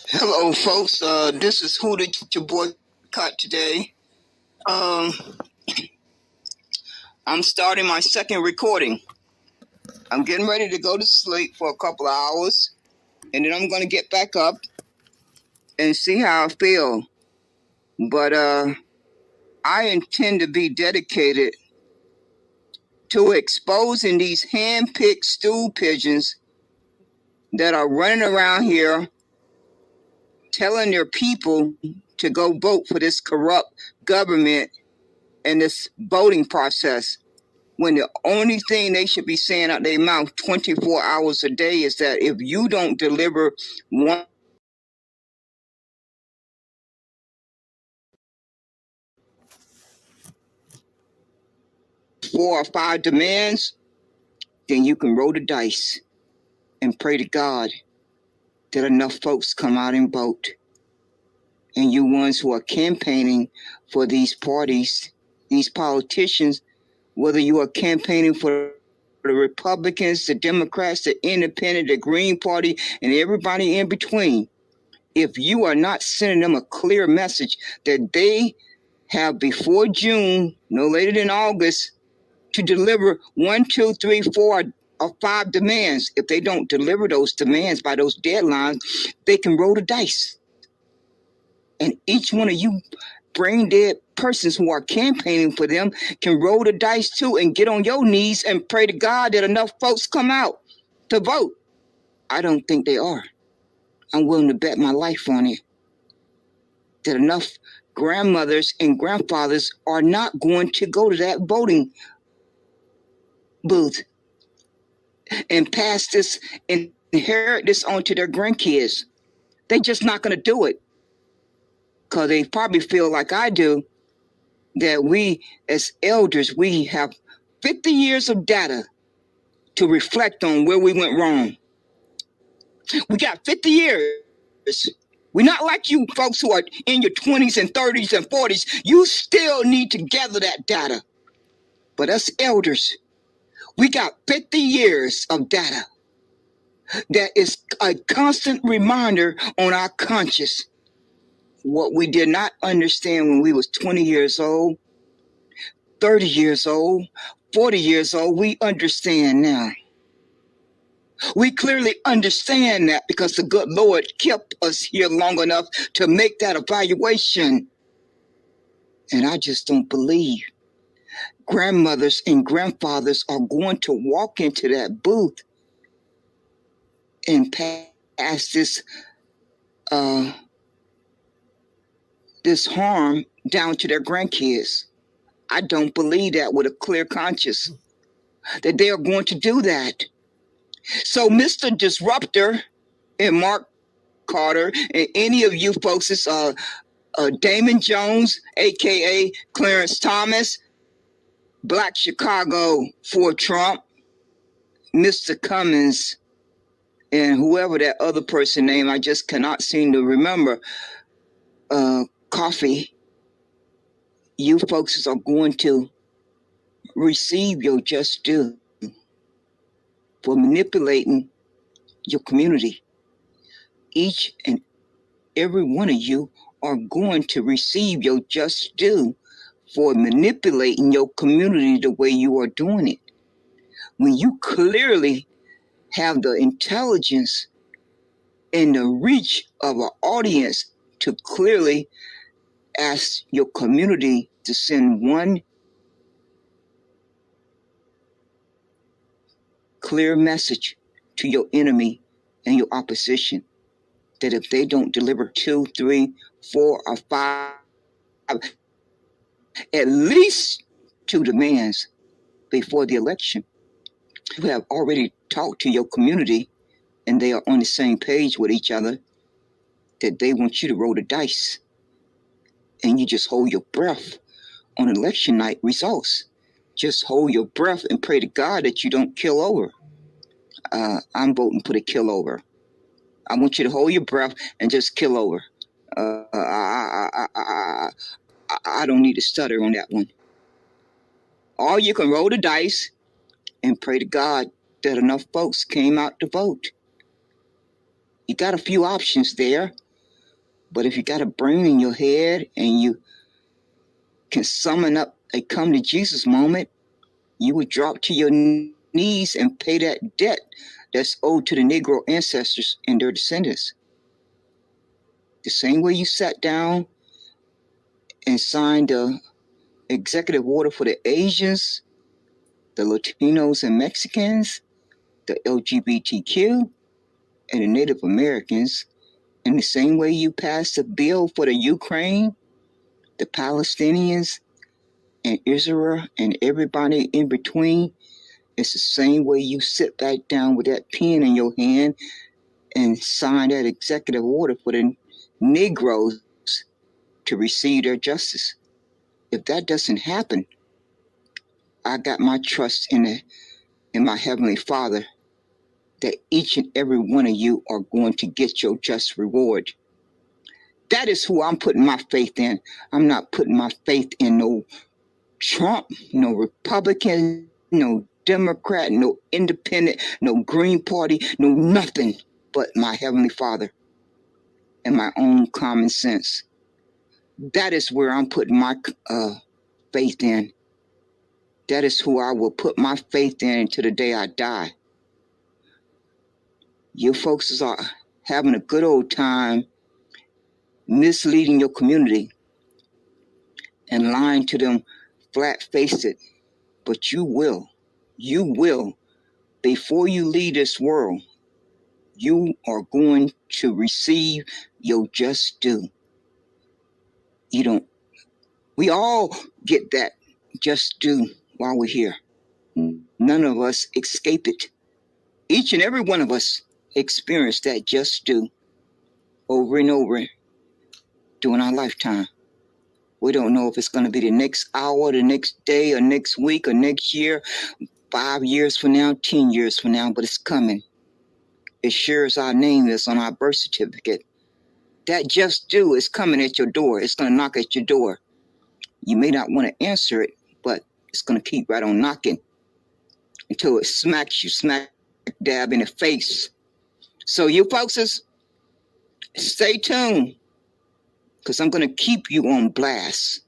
Hello, folks. This is Who Did You Boycott today. I'm starting my second recording. I'm getting ready to go to sleep for a couple of hours, and then I'm going to get back up and see how I feel. But I intend to be dedicated to exposing these hand-picked stool pigeons that are running around here telling their people to go vote for this corrupt government and this voting process, when the only thing they should be saying out their mouth 24 hours a day is that if you don't deliver 4 or 5 demands, then you can roll the dice and pray to God that enough folks come out and vote. And you ones who are campaigning for these parties, these politicians, whether you are campaigning for the Republicans, the Democrats, the Independent, the Green Party, and everybody in between, if you are not sending them a clear message that they have before June, no later than August, to deliver 1, 2, 3, 4, or 5 demands. If they don't deliver those demands by those deadlines, they can roll the dice. And each one of you brain dead persons who are campaigning for them can roll the dice too and get on your knees and pray to God that enough folks come out to vote. I don't think they are. I'm willing to bet my life on it that enough grandmothers and grandfathers are not going to go to that voting booth and pass this and inherit this on to their grandkids. They're just not going to do it because they probably feel like I do, that we as elders, we have 50 years of data to reflect on where we went wrong. We got 50 years. We're not like you folks who are in your 20s and 30s and 40s. You still need to gather that data. But us elders, we got 50 years of data that is a constant reminder on our conscience. What we did not understand when we was 20 years old, 30 years old, 40 years old, we understand now. We clearly understand that because the good Lord kept us here long enough to make that evaluation. And I just don't believe grandmothers and grandfathers are going to walk into that booth and pass this harm down to their grandkids. I don't believe that with a clear conscience, that they are going to do that. So Mr. Disruptor and Mark Carter and any of you folks, it's Damon Jones, a.k.a. Clarence Thomas, Black Chicago for Trump, Mr. Cummins, and whoever that other person name, I just cannot seem to remember, Coffee, you folks are going to receive your just due for manipulating your community. Each and every one of you are going to receive your just due for manipulating your community the way you are doing it. When you clearly have the intelligence and the reach of an audience to clearly ask your community to send one clear message to your enemy and your opposition, that if they don't deliver 2, 3, 4, or 5, at least 2 demands before the election, you have already talked to your community and they are on the same page with each other, that they want you to roll the dice. And you just hold your breath on election night results. Just hold your breath and pray to God that you don't kill over. I'm voting for the kill over. I want you to hold your breath and just kill over. I don't need to stutter on that one. Or you can roll the dice and pray to God that enough folks came out to vote. You got a few options there. But if you got a brain in your head and you can summon up a come to Jesus moment, you would drop to your knees and pay that debt that's owed to the Negro ancestors and their descendants. The same way you sat down and signed the executive order for the Asians, the Latinos and Mexicans, the LGBTQ, and the Native Americans, in the same way you passed a bill for the Ukraine, the Palestinians, and Israel, and everybody in between, it's the same way you sit back down with that pen in your hand and sign that executive order for the Negroes to receive their justice. If that doesn't happen, I got my trust in my Heavenly Father that each and every one of you are going to get your just reward. That is who I'm putting my faith in. I'm not putting my faith in no Trump, no Republican, no Democrat, no Independent, no Green Party, no nothing but my Heavenly Father and my own common sense. That is where I'm putting my faith in. That is who I will put my faith in until the day I die. You folks are having a good old time misleading your community and lying to them flat-faced, but you will, before you leave this world, you are going to receive your just due. We all get that just due while we're here. None of us escape it. Each and every one of us experience that just due over and over during our lifetime. We don't know if it's going to be the next hour, the next day, or next week, or next year, 5 years from now, 10 years from now, but it's coming. As sure as our name is on our birth certificate, that just due is coming at your door. It's going to knock at your door. You may not want to answer it, but it's going to keep right on knocking until it smacks you smack dab in the face. So you folks, stay tuned, because I'm going to keep you on blast.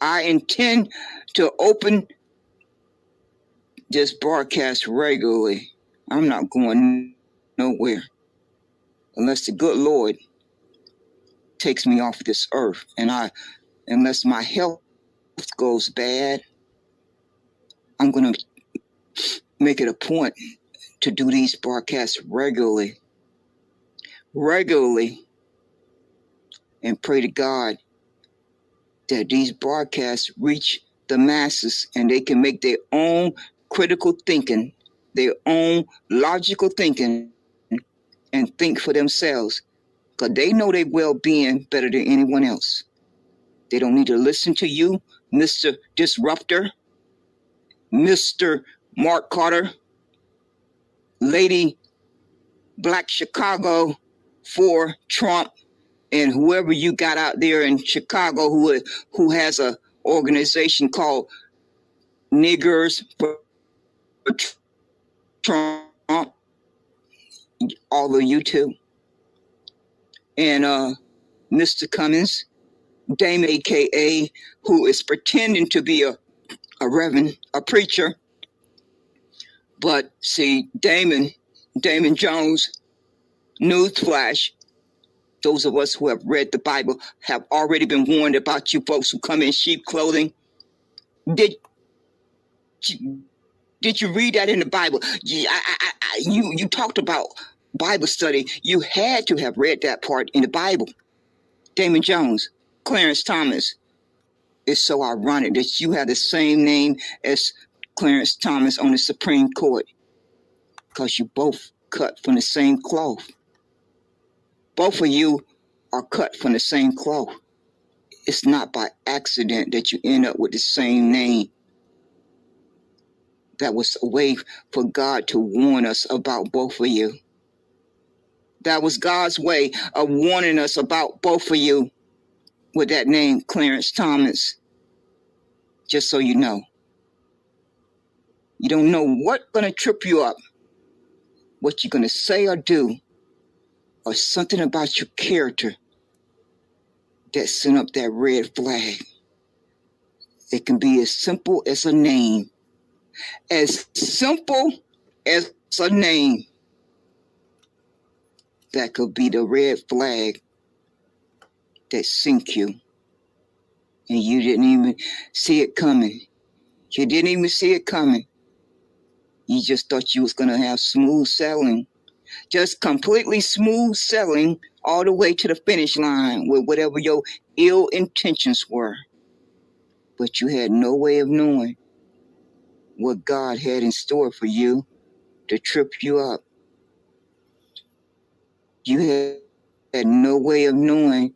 I intend to open this broadcast regularly. I'm not going nowhere unless the good Lord takes me off this earth, and unless my health goes bad, I'm going to make it a point to do these broadcasts regularly, and pray to God that these broadcasts reach the masses and they can make their own critical thinking, their own logical thinking, and think for themselves, because they know their well-being better than anyone else. They don't need to listen to you, Mr. Disruptor, Mr. Mark Carter, Lady Black Chicago for Trump, and whoever you got out there in Chicago who has a organization called Niggers for Trump, all of you too. And Mr. Cummins, Dame AKA, who is pretending to be a reverend, a preacher. But see, Damon Jones, newsflash, those of us who have read the Bible have already been warned about you folks who come in sheep clothing. Did you read that in the Bible? You talked about Bible study. You had to have read that part in the Bible. Damon Jones, Clarence Thomas. It's so ironic that you have the same name as Clarence Thomas on the Supreme Court, because you both cut from the same cloth. Both of you are cut from the same cloth. It's not by accident that you end up with the same name. That was a way for God to warn us about both of you. That was God's way of warning us about both of you with that name, Clarence Thomas. Just so you know. You don't know what's going to trip you up, what you're going to say or do, or something about your character that sent up that red flag. It can be as simple as a name. As simple as a name. That could be the red flag that sink you. And you didn't even see it coming. You didn't even see it coming. You just thought you was going to have smooth sailing. Just completely smooth sailing all the way to the finish line with whatever your ill intentions were. But you had no way of knowing what God had in store for you to trip you up. You had no way of knowing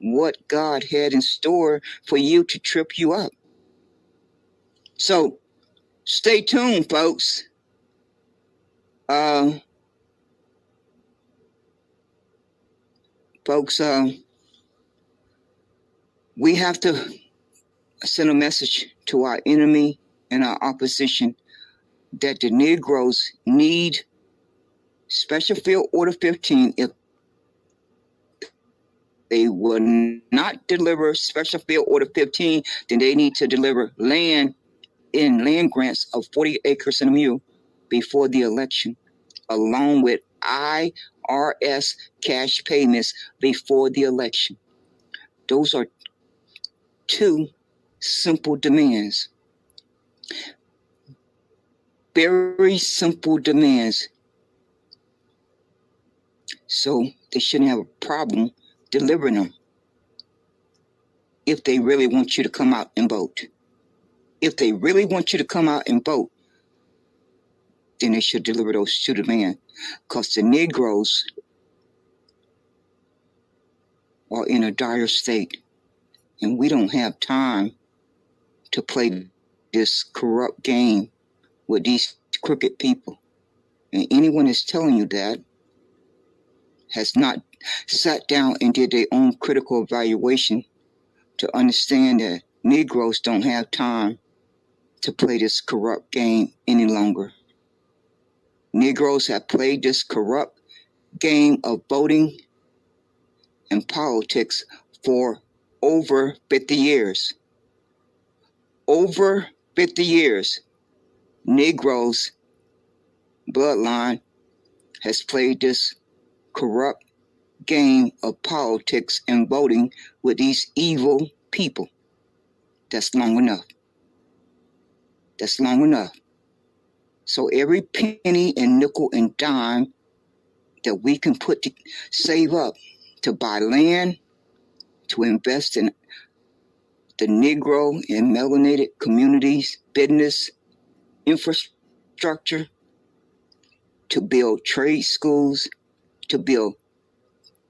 what God had in store for you to trip you up. So stay tuned, folks. Folks, we have to send a message to our enemy and our opposition that the Negroes need Special Field Order 15. If they will not deliver Special Field Order 15, then they need to deliver land grants of 40 acres and a mule before the election, along with IRS cash payments before the election. Those are two simple demands. Very simple demands. So they shouldn't have a problem delivering them if they really want you to come out and vote. If they really want you to come out and vote, then they should deliver those two demands. Because the Negroes are in a dire state, and we don't have time to play this corrupt game with these crooked people. And anyone that's telling you that has not sat down and did their own critical evaluation to understand that Negroes don't have time to play this corrupt game any longer. Negroes have played this corrupt game of voting and politics for over 50 years. Over 50 years, Negroes' bloodline has played this corrupt game of politics and voting with these evil people. That's long enough. That's long enough. So every penny and nickel and dime that we can save up to buy land, to invest in the Negro and melanated communities, business, infrastructure, to build trade schools, to build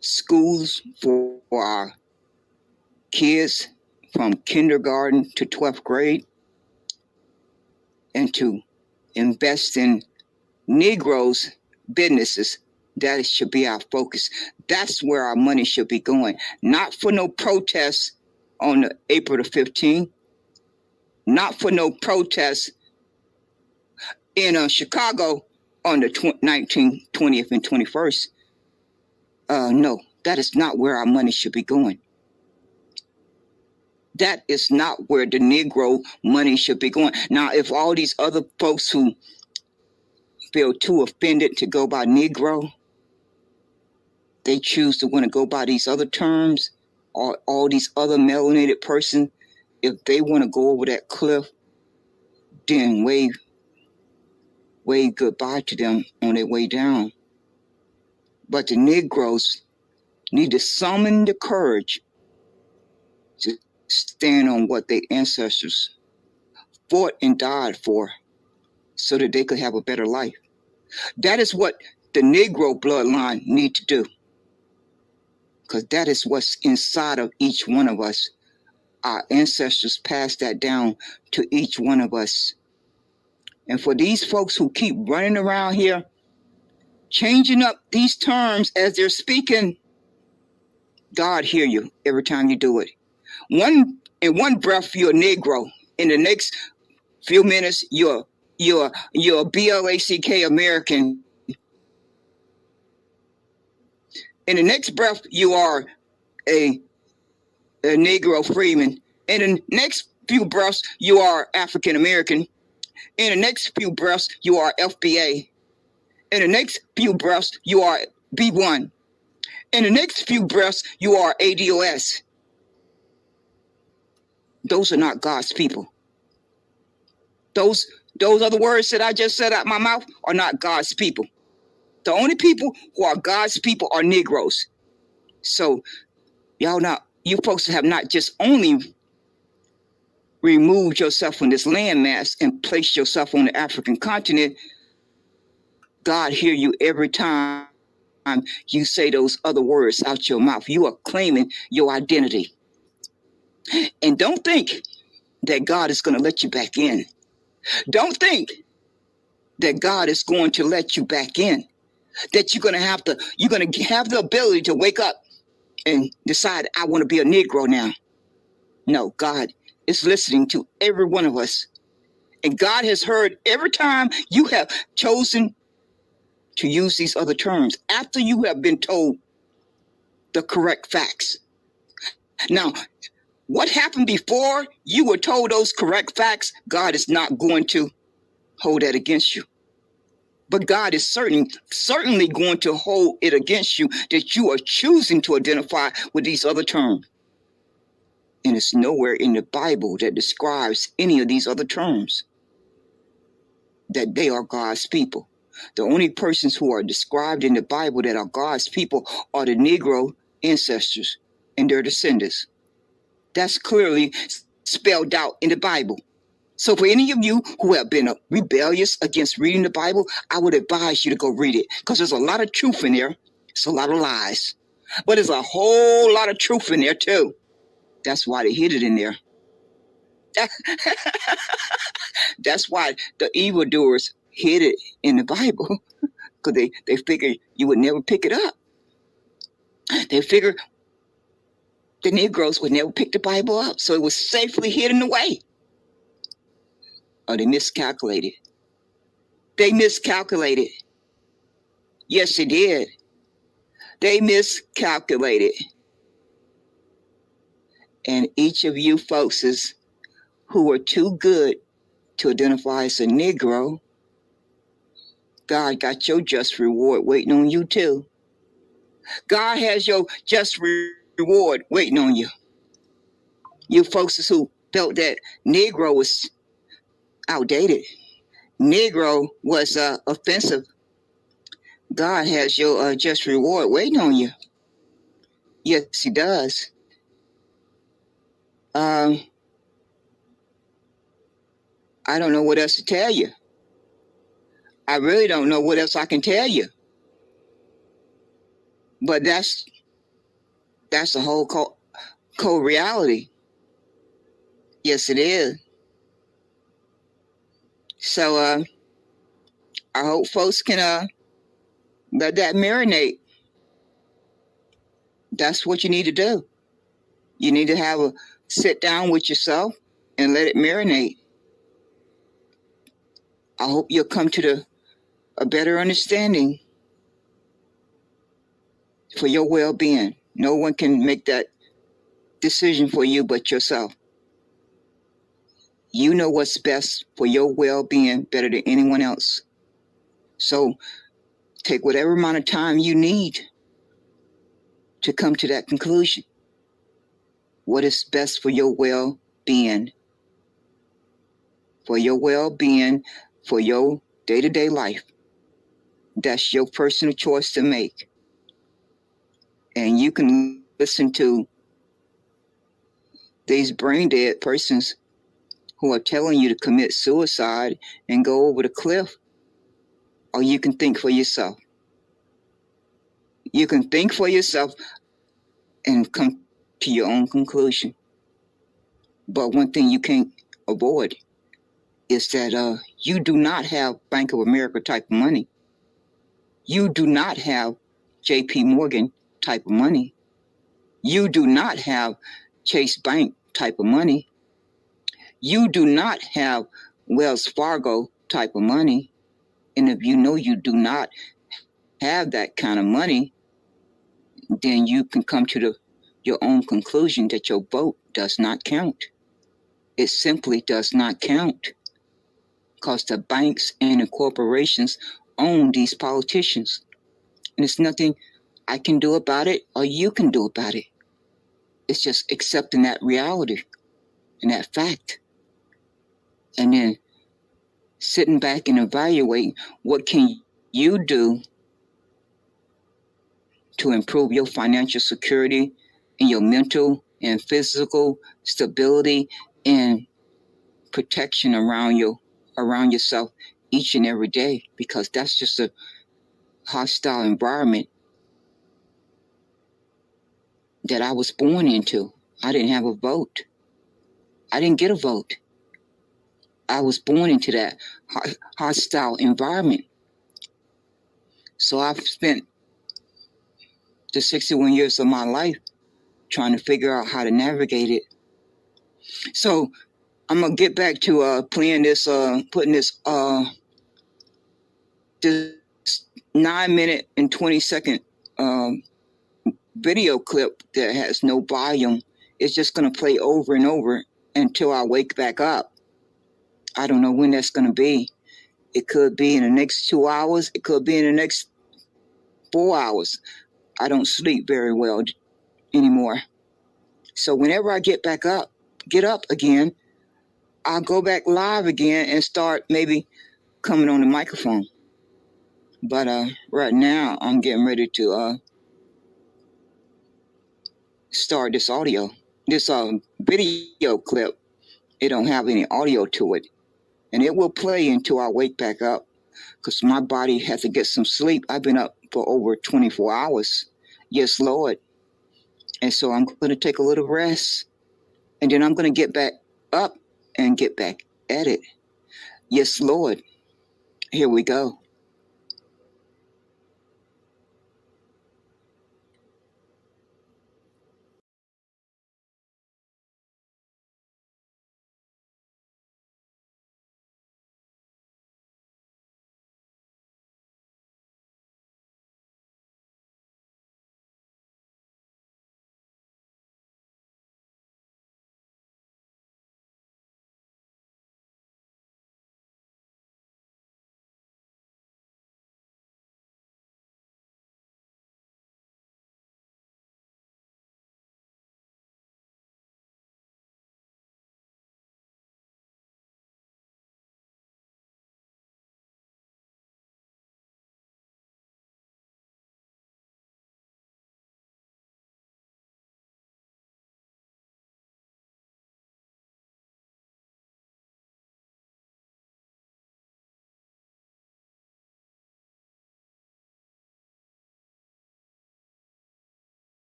schools for our kids from kindergarten to 12th grade, and to invest in Negroes' businesses. That should be our focus. That's where our money should be going. Not for no protests on April the 15th. Not for no protests in Chicago on the 19th, 20th, and 21st. No, that is not where our money should be going. That is not where the Negro money should be going. Now, if all these other folks who feel too offended to go by Negro, they choose to want to go by these other terms, or all these other melanated persons, if they want to go over that cliff, then wave goodbye to them on their way down. But the Negroes need to summon the courage to stand on what their ancestors fought and died for so that they could have a better life. That is what the Negro bloodline need to do, because that is what's inside of each one of us. Our ancestors passed that down to each one of us. And for these folks who keep running around here, changing up these terms as they're speaking, God hear you every time you do it. In one breath, you're a Negro. In the next few minutes, you're Blk American. In the next breath, you are a a Negro freeman. In the next few breaths, you are African American. In the next few breaths, you are FBA. In the next few breaths, you are B1. In the next few breaths, you are ADOS. Those are not God's people. Those other words that I just said out my mouth are not God's people. The only people who are God's people are Negroes. So you folks have not just only removed yourself from this landmass and placed yourself on the African continent. God hear you every time you say those other words out your mouth. You are claiming your identity. And don't think that God is going to let you back in. Don't think that God is going to let you back in. That you're going to have the ability to wake up and decide, I want to be a Negro now. No, God is listening to every one of us. And God has heard every time you have chosen to use these other terms after you have been told the correct facts. Now, what happened before you were told those correct facts, God is not going to hold that against you. But God is certainly going to hold it against you that you are choosing to identify with these other terms. And it's nowhere in the Bible that describes any of these other terms that they are God's people. The only persons who are described in the Bible that are God's people are the Negro ancestors and their descendants. That's clearly spelled out in the Bible. So for any of you who have been rebellious against reading the Bible, I would advise you to go read it, because there's a lot of truth in there. It's a lot of lies. But there's a whole lot of truth in there too. That's why they hid it in there. That's why the evildoers hid it in the Bible, because they figured you would never pick it up. They figured the Negroes would never pick the Bible up, so it was safely hidden away. Oh, they miscalculated. They miscalculated. Yes, they did. They miscalculated. And each of you folks who are too good to identify as a Negro, God got your just reward waiting on you too. God has your just reward waiting on you. You folks who felt that Negro was outdated, Negro was offensive, God has your just reward waiting on you. Yes, he does. I don't know what else to tell you. I really don't know what else I can tell you. But that's the whole cold reality. Yes, it is. So I hope folks can let that marinate. That's what you need to do. You need to have a sit down with yourself and let it marinate. I hope you'll come to a better understanding for your well-being. No one can make that decision for you but yourself. You know what's best for your well-being better than anyone else. So take whatever amount of time you need to come to that conclusion. What is best for your well-being? For your well-being, for your day-to-day life. That's your personal choice to make. And you can listen to these brain-dead persons who are telling you to commit suicide and go over the cliff. Or you can think for yourself. You can think for yourself and come to your own conclusion. But one thing you can't avoid is that you do not have Bank of America type of money. You do not have JP Morgan type of money. You do not have Chase Bank type of money. You do not have Wells Fargo type of money. And if you know you do not have that kind of money, then you can come to the your own conclusion that your vote does not count. It simply does not count because the banks and the corporations own these politicians. And there's nothing I can do about it or you can do about it. It's just accepting that reality and that fact. And then sitting back and evaluating what can you do to improve your financial security and your mental and physical stability and protection around yourself each and every day, because that's just a hostile environment that I was born into. I didn't have a vote. I didn't get a vote. I was born into that hostile environment. So I've spent the 61 years of my life trying to figure out how to navigate it. So I'm gonna get back to playing this, putting this 9-minute and 20-second video clip that has no volume. It's just gonna play over and over until I wake back up. I don't know when that's gonna be. It could be in the next 2 hours. It could be in the next 4 hours. I don't sleep very well anymore. So whenever I get up again, I'll go back live again and start maybe coming on the microphone. But right now I'm getting ready to start this video clip. It don't have any audio to it, and it will play until I wake back up, because my body has to get some sleep. I've been up for over 24 hours. Yes, Lord. And so I'm going to take a little rest, and then I'm going to get back up and get back at it. Yes, Lord. Here we go.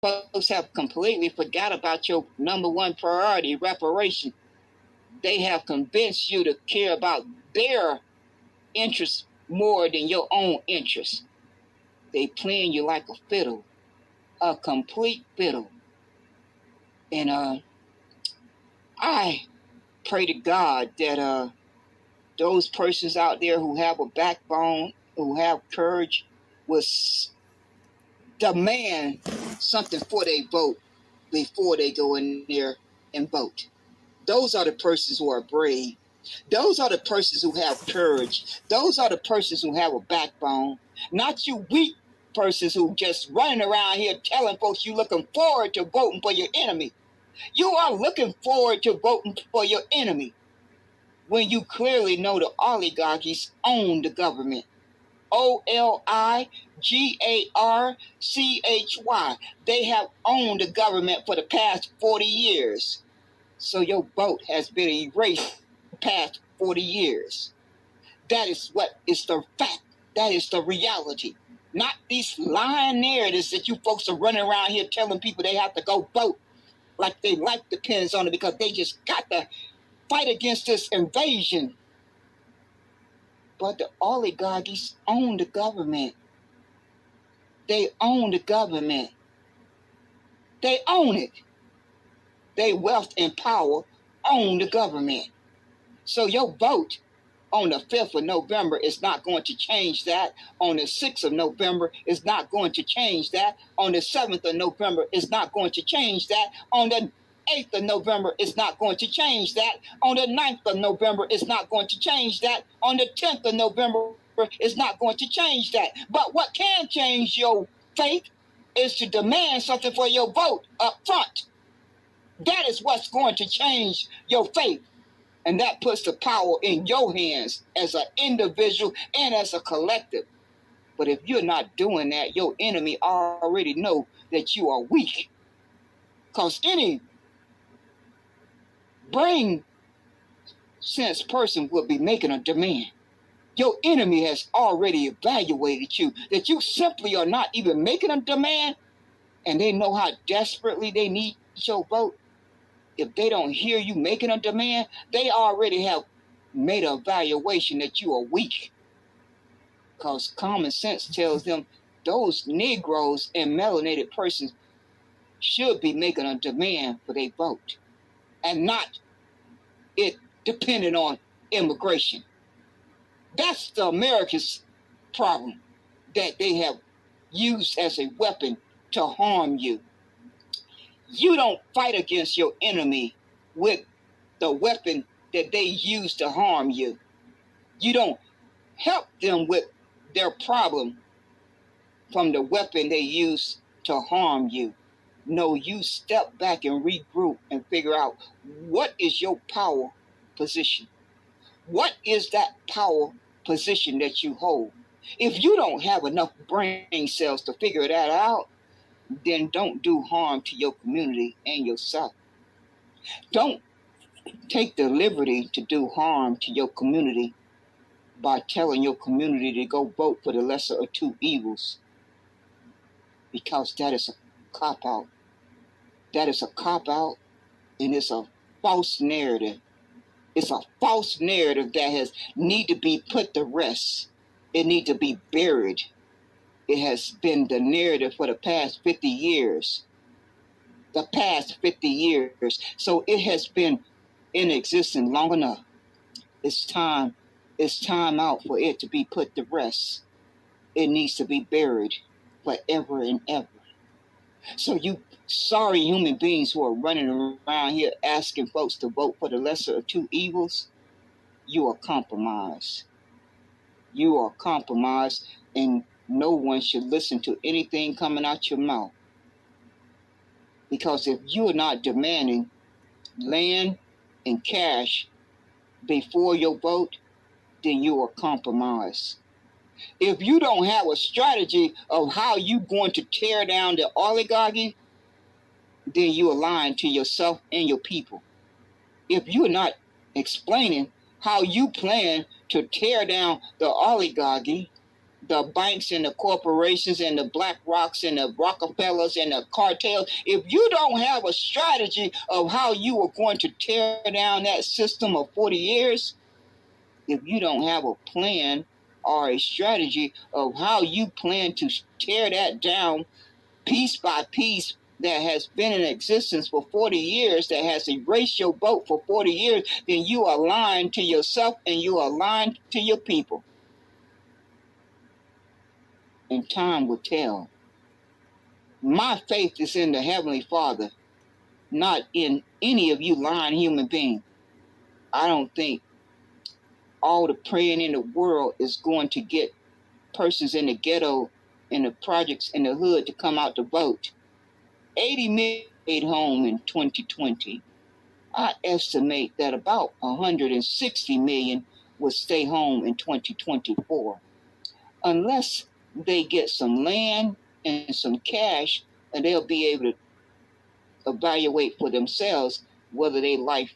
folks have completely forgot about your number one priority, reparation. They have convinced you to care about their interests more than your own interests. They playing you like a fiddle, a complete fiddle. And I pray to God that those persons out there who have a backbone, who have courage, will demand something for their vote before they go in there and vote. Those are the persons who are brave. Those are the persons who have courage. Those are the persons who have a backbone. Not you weak persons who just running around here telling folks you looking forward to voting for your enemy. You are looking forward to voting for your enemy when you clearly know the oligarchies own the government. Oligarchy. They have owned the government for the past 40 years. So your vote has been erased the past 40 years. That is what is the fact. That is the reality. Not these lying narratives that you folks are running around here telling people they have to go vote like their life depends on it because they just got to fight against this invasion. But the oligarchies own the government. They own the government. They own it. Their wealth and power own the government. So your vote on the 5th of November is not going to change that. On the 6th of November is not going to change that. On the 7th of November is not going to change that. On the 8th of November is not going to change that. On the 9th of November is not going to change that. On the 10th of November is not going to change that. But what can change your fate is to demand something for your vote up front. That is what's going to change your fate. And that puts the power in your hands as an individual and as a collective. But if you're not doing that, your enemy already know that you are weak. Because any brain sense person will be making a demand. Your enemy has already evaluated you, that you simply are not even making a demand, and they know how desperately they need your vote. If they don't hear you making a demand, they already have made an evaluation that you are weak. Because common sense tells them those Negroes and melanated persons should be making a demand for their vote, and not it depending on immigration. That's the America's problem that they have used as a weapon to harm you. You don't fight against your enemy with the weapon that they use to harm you. You don't help them with their problem from the weapon they use to harm you. No, you step back and regroup and figure out what is your power position. What is that power position that you hold? If you don't have enough brain cells to figure that out, then don't do harm to your community and yourself. Don't take the liberty to do harm to your community by telling your community to go vote for the lesser of two evils, because that is a cop-out. That is a cop-out, and it's a false narrative. It's a false narrative that has need to be put to rest. It need to be buried. It has been the narrative for the past 50 years. The past 50 years. So it has been in existence long enough. It's time out for it to be put to rest. It needs to be buried forever and ever. So you sorry human beings who are running around here asking folks to vote for the lesser of two evils, you are compromised. You are compromised, and no one should listen to anything coming out your mouth. Because if you are not demanding land and cash before your vote, then you are compromised. If you don't have a strategy of how you're going to tear down the oligarchy, then you are lying to yourself and your people. If you're not explaining how you plan to tear down the oligarchy, the banks and the corporations and the Black Rocks and the Rockefellers and the cartels, if you don't have a strategy of how you are going to tear down that system of 40 years, if you don't have a plan or a strategy of how you plan to tear that down piece by piece that has been in existence for 40 years, that has erased your vote for 40 years, then you are lying to yourself and you are lying to your people. And time will tell. My faith is in the Heavenly Father, not in any of you lying human beings. I don't think all the praying in the world is going to get persons in the ghetto, in the projects, in the hood to come out to vote. 80 million stayed home in 2020. I estimate that about 160 million will stay home in 2024. Unless they get some land and some cash, and they'll be able to evaluate for themselves whether their life,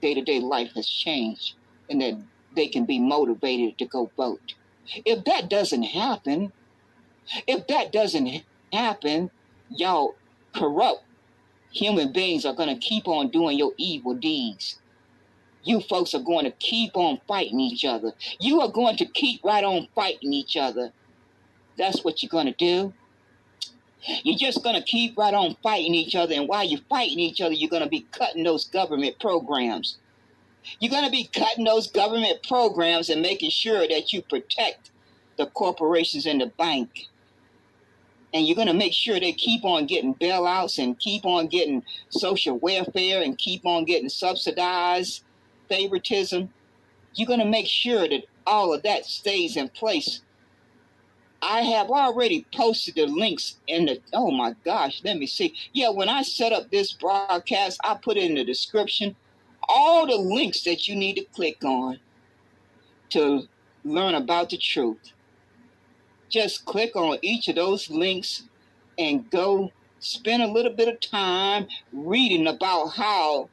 day-to-day life has changed and that they can be motivated to go vote. If that doesn't happen, y'all corrupt human beings are going to keep on doing your evil deeds. You folks are going to keep on fighting each other. You are going to keep right on fighting each other. That's what you're going to do. You're just going to keep right on fighting each other. And while you're fighting each other, you're going to be cutting those government programs. You're going to be cutting those government programs and making sure that you protect the corporations and the bank. And you're going to make sure they keep on getting bailouts and keep on getting social welfare and keep on getting subsidized favoritism. You're going to make sure that all of that stays in place. I have already posted the links in the, oh my gosh, let me see. Yeah, when I set up this broadcast, I put in the description all the links that you need to click on to learn about the truth. Just click on each of those links and go spend a little bit of time reading about how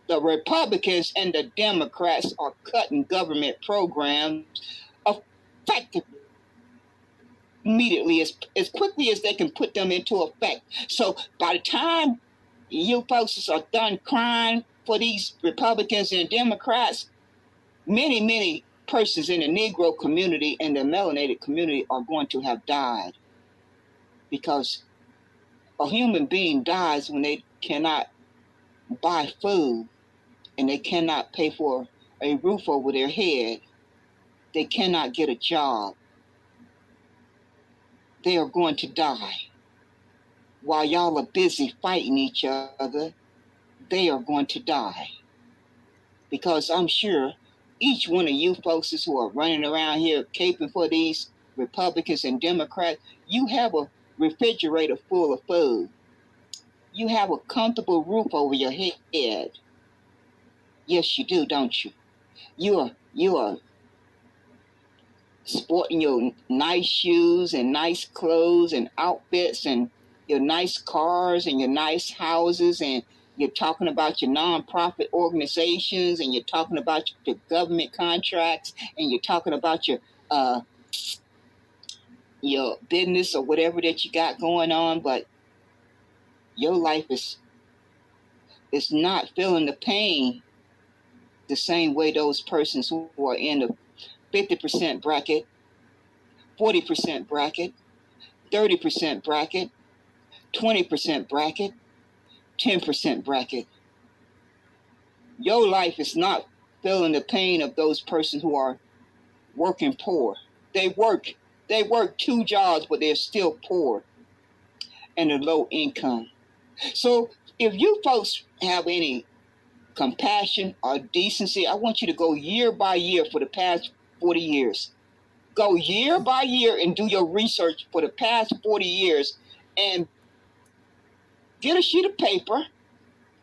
the Republicans and the Democrats are cutting government programs effectively, immediately, as quickly as they can put them into effect. So by the time you folks are done crying for these Republicans and Democrats, many persons in the Negro community and the melanated community are going to have died, because a human being dies when they cannot buy food and they cannot pay for a roof over their head. They cannot get a job. They are going to die. While y'all are busy fighting each other, they are going to die. Because I'm sure each one of you folks who are running around here caping for these Republicans and Democrats, you have a refrigerator full of food. You have a comfortable roof over your head. Yes, you do, don't you? You are sporting your nice shoes and nice clothes and outfits and your nice cars and your nice houses, and you're talking about your nonprofit organizations, and you're talking about your government contracts, and you're talking about your business or whatever that you got going on, but your life is not feeling the pain the same way those persons who are in the 50% bracket, 40% bracket, 30% bracket, 20% bracket, 10% bracket. Your life is not feeling the pain of those persons who are working poor. They work 2 jobs, but they're still poor and a low income. So if you folks have any compassion or decency, I want you to go year by year for the past 40 years. Go year by year and do your research for the past 40 years and get a sheet of paper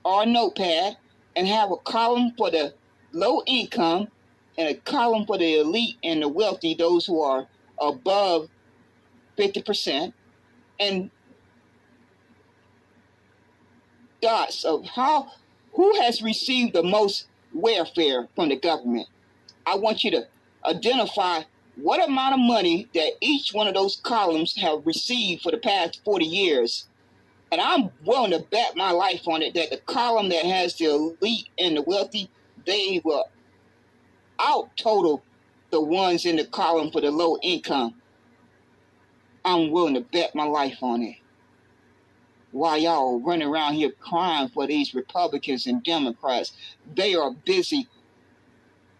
or a notepad and have a column for the low income and a column for the elite and the wealthy, those who are above 50%, and dots of who has received the most welfare from the government. I want you to identify what amount of money that each one of those columns have received for the past 40 years. And I'm willing to bet my life on it that the column that has the elite and the wealthy, they will out total the ones in the column for the low income. I'm willing to bet my life on it. While y'all running around here crying for these Republicans and Democrats, they are busy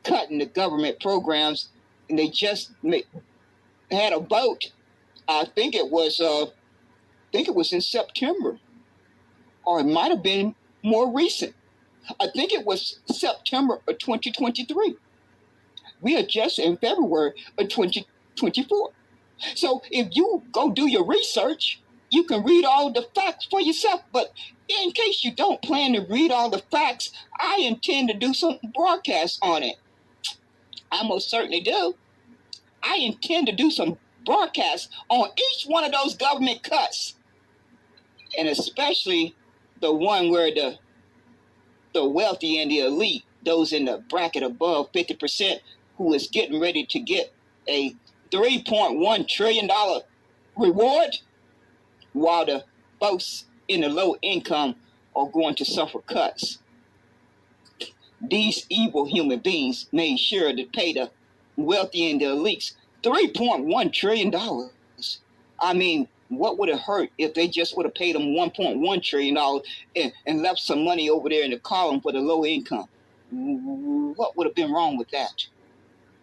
cutting the government programs, and they just had a vote. I think it was in September, or it might have been more recent. I think it was September of 2023. We are just in February of 2024. So if you go do your research, you can read all the facts for yourself. But in case you don't plan to read all the facts, I intend to do some broadcasts on it. I most certainly do. I intend to do some broadcasts on each one of those government cuts. And especially the one where the wealthy and the elite, those in the bracket above 50%, who is getting ready to get a $3.1 trillion reward, while the folks in the low income are going to suffer cuts. These evil human beings made sure to pay the wealthy and the elites $3.1 trillion. I mean, what would it hurt if they just would have paid them $1.1 trillion and left some money over there in the column for the low income? What would have been wrong with that?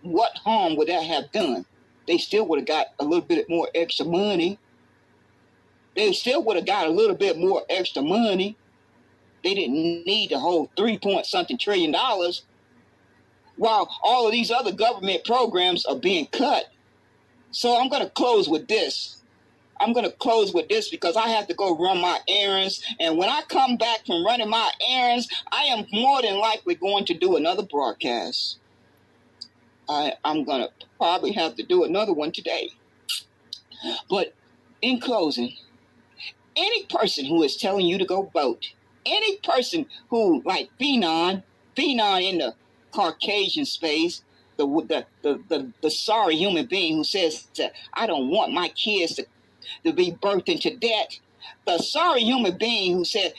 What harm would that have done? They still would have got a little bit more extra money. They still would have got a little bit more extra money. They didn't need the whole $3-point-something trillion, while all of these other government programs are being cut. So I'm going to close with this. Because I have to go run my errands. And when I come back from running my errands, I am more than likely going to do another broadcast. I'm going to probably have to do another one today. But in closing, any person who is telling you to go vote, any person who, like Phenon in the Caucasian space, the sorry human being who says that I don't want my kids to be birthed into debt, the sorry human being who said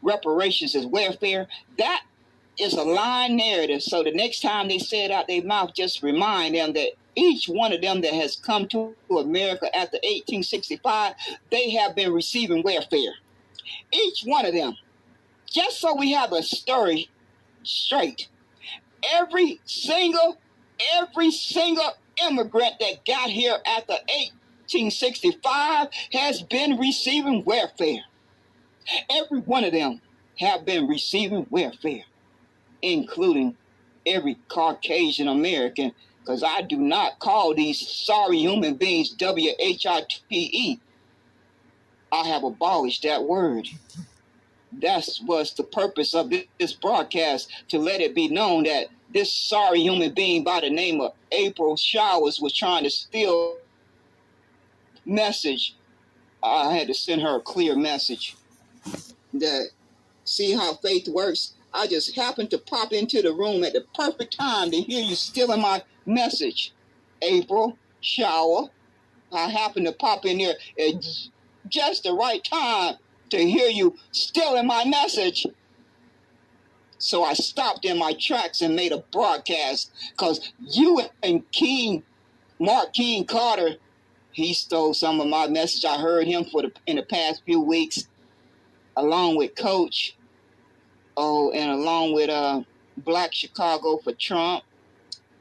reparations is welfare, that is a lying narrative. So the next time they say it out their mouth, just remind them that each one of them that has come to America after 1865, they have been receiving welfare. Each one of them. Just so we have a story straight. Every single immigrant that got here after 1865 has been receiving welfare. Every one of them have been receiving welfare, including every Caucasian American, because I do not call these sorry human beings WHITE. I have abolished that word. That was the purpose of this broadcast, to let it be known that this sorry human being by the name of April Showers was trying to steal message. I had to send her a clear message. That, see how faith works? I just happened to pop into the room at the perfect time to hear you stealing my message. April Shower. I happened to pop in there at just the right time to hear you stealing my message. So I stopped in my tracks and made a broadcast, because you and Mark King Carter, he stole some of my message. I heard him in the past few weeks, along with Coach, and along with Black Chicago for Trump,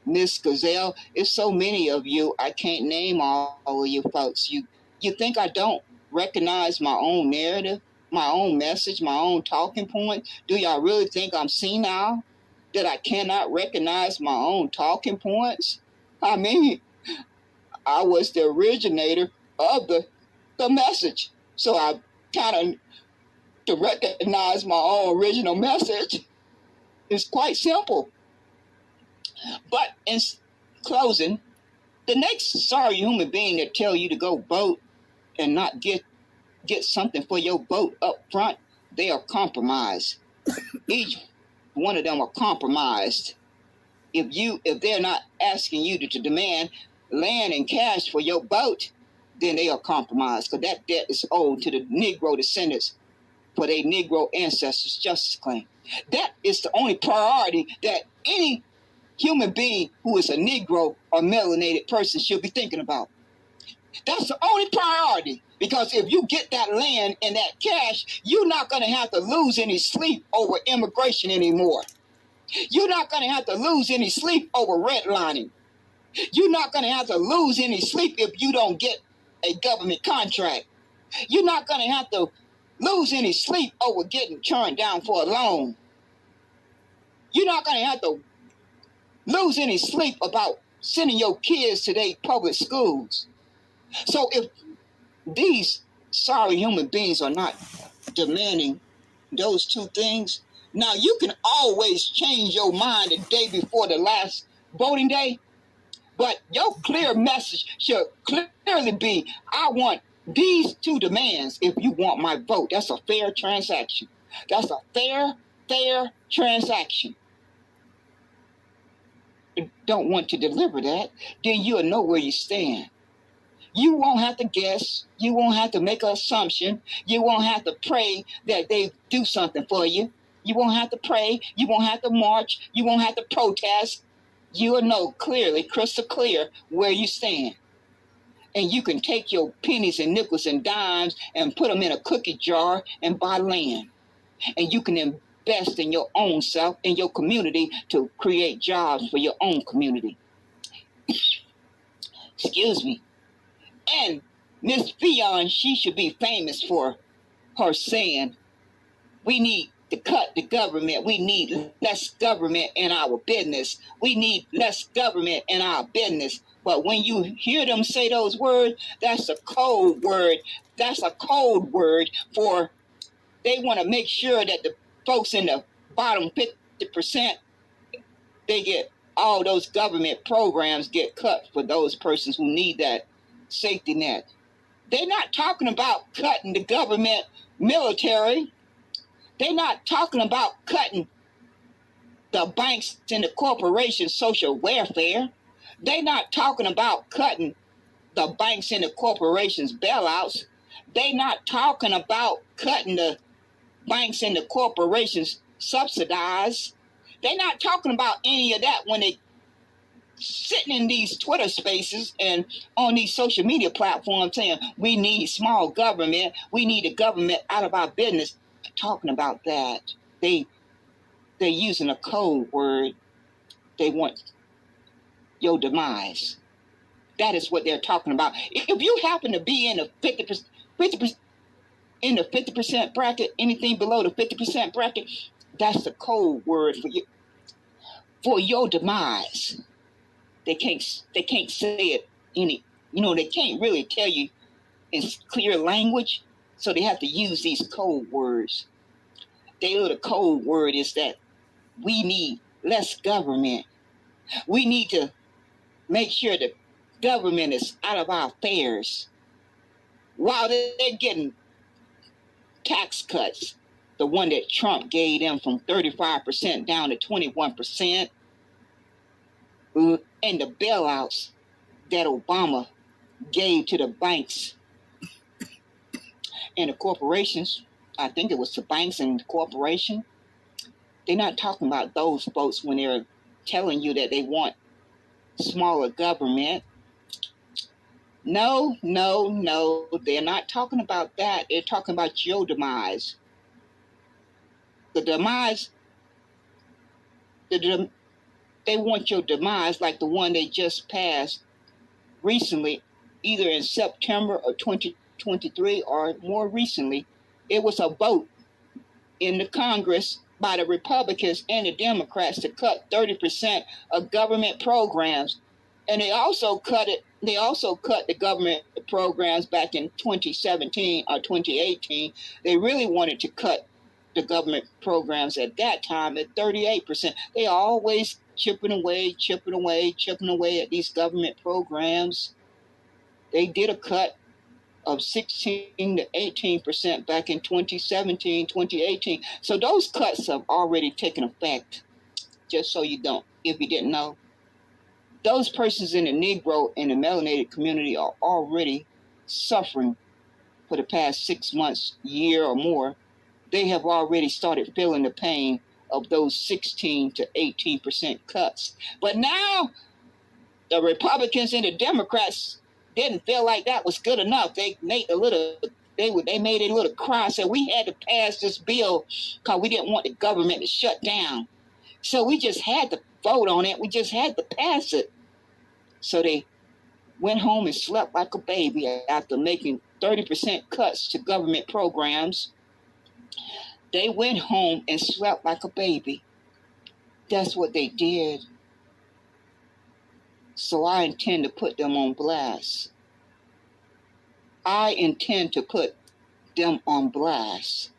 Miss Gazelle. It's so many of you, I can't name all of you folks. You think I don't recognize my own narrative, my own message, my own talking point? Do y'all really think I'm senile, that I cannot recognize my own talking points? I mean, I was the originator of the message. So I kind of, to recognize my own original message is quite simple. But in closing, the next sorry human being that tell you to go vote and not get something for your vote up front, they are compromised. Each one of them are compromised. If they're not asking you to demand land and cash for your boat, then they are compromised, because that debt is owed to the Negro descendants for their Negro ancestors' justice claim. That is the only priority that any human being who is a Negro or melanated person should be thinking about. That's the only priority, because if you get that land and that cash, you're not going to have to lose any sleep over immigration anymore. You're not going to have to lose any sleep over redlining. You're not going to have to lose any sleep if you don't get a government contract. You're not going to have to lose any sleep over getting turned down for a loan. You're not going to have to lose any sleep about sending your kids to their public schools. So if these sorry human beings are not demanding those two things, now you can always change your mind the day before the last voting day, but your clear message should clearly be, I want these two demands if you want my vote. That's a fair transaction. That's a fair transaction. If you don't want to deliver that, then you'll know where you stand. You won't have to guess. You won't have to make an assumption. You won't have to pray that they do something for you. You won't have to pray. You won't have to march. You won't have to protest. You will know clearly, crystal clear, where you stand. And you can take your pennies and nickels and dimes and put them in a cookie jar and buy land. And you can invest in your own self, in your community, to create jobs for your own community. Excuse me. And Miss Fionn, she should be famous for her saying, we need to cut the government. We need less government in our business. We need less government in our business. But when you hear them say those words, that's a code word. That's a code word for they want to make sure that the folks in the bottom 50%, they get all those government programs get cut for those persons who need that safety net. They're not talking about cutting the government military. They're not talking about cutting the banks and the corporations' social welfare. They're not talking about cutting the banks and the corporations' bailouts. They're not talking about cutting the banks and the corporations subsidize. They're not talking about any of that when they sitting in these Twitter spaces and on these social media platforms saying we need small government, we need the government out of our business. Talking about that, they're using a code word. They want your demise. That is what they're talking about. If you happen to be in the 50% in the 50% bracket, anything below the 50% bracket, that's the code word for your demise. They can't say it they can't really tell you in clear language, so they have to use these code words. The code word is that we need less government. We need to make sure the government is out of our affairs. While they're getting tax cuts, the one that Trump gave them from 35% down to 21%, and the bailouts that Obama gave to the banks and the corporations. I think it was the banks and the corporation. They're not talking about those folks when they're telling you that they want smaller government. No, they're not talking about that. They're talking about your demise. The demise, they want your demise like the one they just passed recently, either in September of 2023 or more recently. It was a vote in the Congress by the Republicans and the Democrats to cut 30% of government programs. And they also cut the government programs back in 2017 or 2018. They really wanted to cut the government programs at that time at 38%. They are always chipping away at these government programs. They did a cut of 16 to 18% back in 2017, 2018. So those cuts have already taken effect, just so you don't, if you didn't know. Those persons in the Negro and the melanated community are already suffering for the past 6 months, year or more. They have already started feeling the pain of those 16 to 18% cuts. But now the Republicans and the Democrats didn't feel like that was good enough. They made a little cry, said we had to pass this bill because we didn't want the government to shut down. So we just had to vote on it. We just had to pass it. So they went home and slept like a baby after making 30% cuts to government programs. They went home and slept like a baby. That's what they did. So I intend to put them on blast. I intend to put them on blast.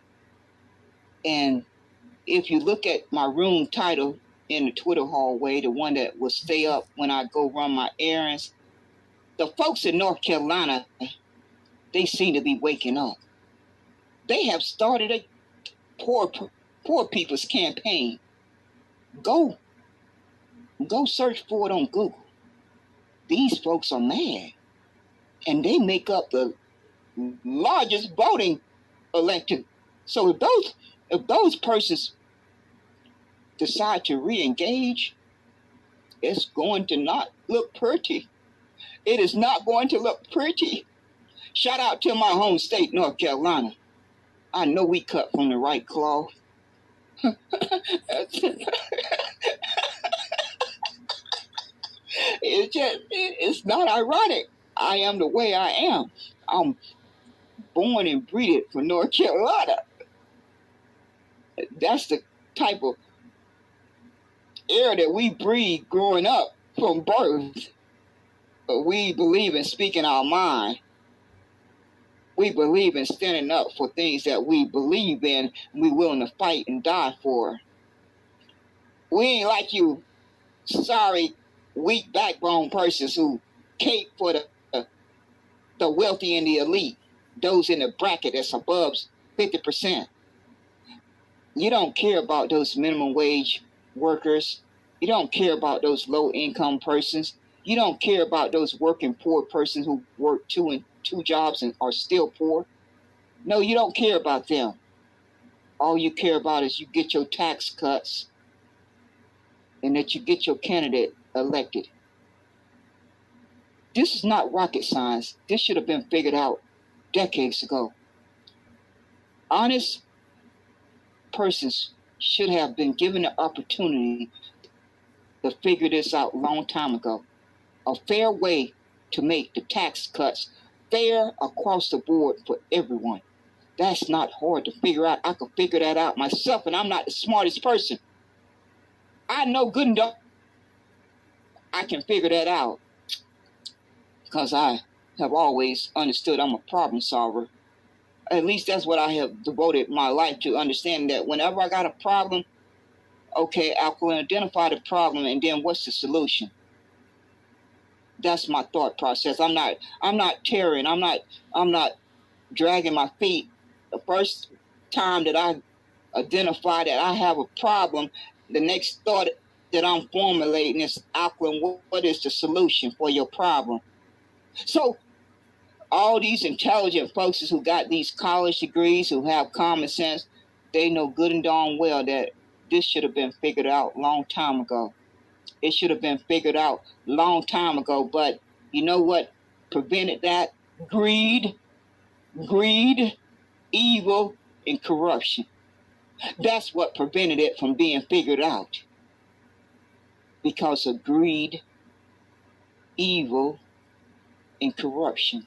And if you look at my room title in the Twitter hallway, the one that will stay up when I go run my errands, the folks in North Carolina, they seem to be waking up. They have started a poor people's campaign. Go search for it on Google. These folks are mad. And they make up the largest voting electorate. So if those persons decide to re-engage, it's going to not look pretty. It is not going to look pretty. Shout out to my home state, North Carolina. I know we cut from the right cloth. It's not ironic. I am the way I am. I'm born and breeded for North Carolina. That's the type of air that we breathe growing up from birth. But we believe in speaking our mind. We believe in standing up for things that we believe in and we're willing to fight and die for. We ain't like you sorry, weak backbone persons who cape for the wealthy and the elite, those in the bracket that's above 50%. You don't care about those minimum wage workers. You don't care about those low income persons. You don't care about those working poor persons who work two jobs and are still poor. No, you don't care about them. All you care about is you get your tax cuts and that you get your candidate elected. This is not rocket science. This should have been figured out decades ago. Honest persons should have been given the opportunity to figure this out a long time ago. A fair way to make the tax cuts fair across the board for everyone. That's not hard to figure out. I can figure that out myself, and I'm not the smartest person. I know good enough I can figure that out because I have always understood I'm a problem solver. At least that's what I have devoted my life to, understanding that whenever I got a problem, okay, I can identify the problem and then what's the solution. That's my thought process. I'm not tearing. I'm not dragging my feet. The first time that I identify that I have a problem, the next thought that I'm formulating is, Alkaline, what is the solution for your problem? So all these intelligent folks who got these college degrees, who have common sense, they know good and darn well that this should have been figured out a long time ago. It should have been figured out a long time ago. But you know what prevented that? Greed, evil, and corruption. That's what prevented it from being figured out. Because of greed, evil, and corruption.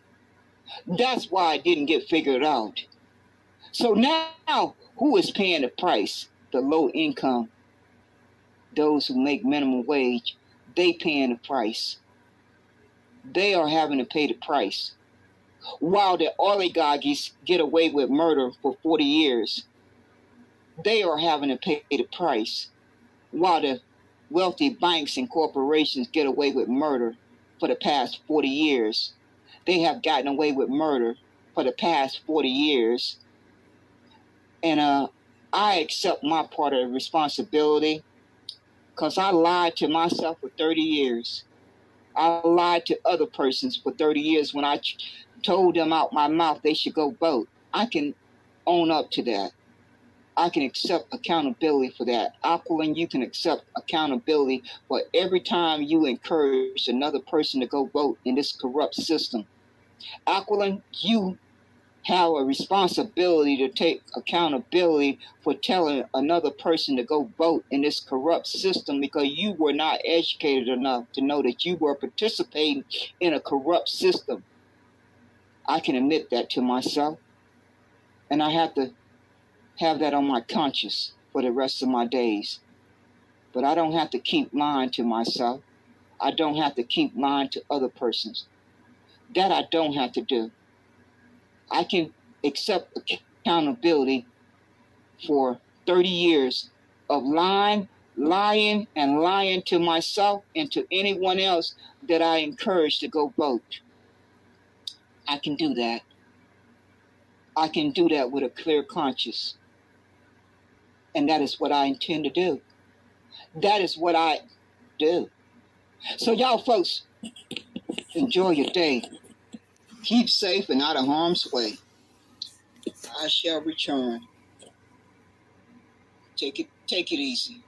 That's why it didn't get figured out. So now, who is paying the price? The low income. Those who make minimum wage, they paying the price. They are having to pay the price. While the oligarchies get away with murder for 40 years, they are having to pay the price. While the wealthy banks and corporations get away with murder for the past 40 years, they have gotten away with murder for the past 40 years. And I accept my part of the responsibility because I lied to myself for 30 years. I lied to other persons for 30 years when I told them out my mouth they should go vote. I can own up to that. I can accept accountability for that. Aquilin, you can accept accountability for every time you encourage another person to go vote in this corrupt system. Aquilin, you have a responsibility to take accountability for telling another person to go vote in this corrupt system because you were not educated enough to know that you were participating in a corrupt system. I can admit that to myself, and I have to have that on my conscience for the rest of my days. But I don't have to keep lying to myself. I don't have to keep lying to other persons. That I don't have to do. I can accept accountability for 30 years of lying, and lying to myself and to anyone else that I encourage to go vote. I can do that. I can do that with a clear conscience. And that is what I intend to do. That is what I do. So y'all folks, enjoy your day. Keep safe and out of harm's way. I shall return. Take it easy.